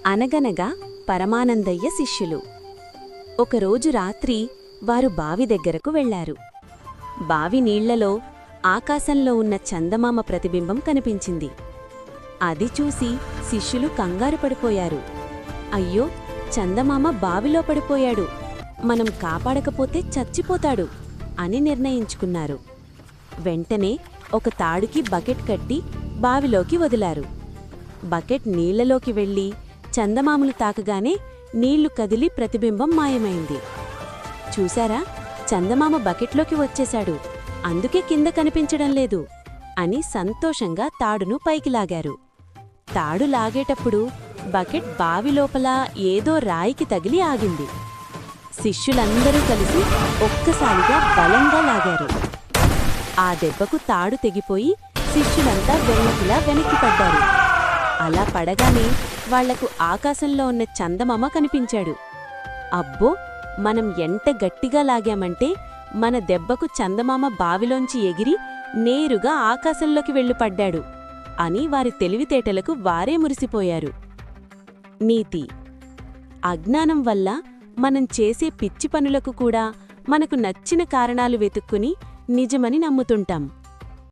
అనగనగా పరమానందయ్య శిష్యులు. ఒకరోజు రాత్రి వారు బావి దగ్గరకు వెళ్లారు. బావి నీళ్లలో ఆకాశంలో ఉన్న చందమామ ప్రతిబింబం కనిపించింది. అది చూసి శిష్యులు కంగారు పడిపోయారు. అయ్యో, చందమామ బావిలో పడిపోయాడు, మనం కాపాడకపోతే చచ్చిపోతాడు అని నిర్ణయించుకున్నారు. వెంటనే ఒక తాడుకి బకెట్ కట్టి బావిలోకి వదిలారు. బకెట్ నీళ్లలోకి వెళ్లి చందమామలు తాకగానే నీళ్లు కదిలి ప్రతిబింబం మాయమైంది. చూశారా, చందమామ బకెట్లోకి వచ్చేశాడు, అందుకే కింద కనిపించడం లేదు అని సంతోషంగా తాడును పైకి లాగారు. తాడు లాగేటప్పుడు బకెట్ బావి లోపల ఏదో రాయికి తగిలి ఆగింది. శిష్యులందరూ కలిసి ఒక్కసారిగా బలంగా లాగారు. ఆ దెబ్బకు తాడు తెగిపోయి శిష్యులంతా వెనక్కిలా వెనక్కి పడ్డారు. అలా పడగానే వాళ్లకు ఆకాశంలో ఉన్న చందమామ కనిపించాడు. అబ్బో, మనం ఎంత గట్టిగా లాగామంటే మన దెబ్బకు చందమామ బావిలోంచి ఎగిరి నేరుగా ఆకాశంలోకి వెళ్ళిపడ్డాడు అని వారి తెలివితేటలకు వారే మురిసిపోయారు. నీతి: అజ్ఞానం వల్ల మనం చేసే పిచ్చి పనులకు కూడా మనకు నచ్చిన కారణాలు వెతుక్కుని నిజమని నమ్ముతుంటాం.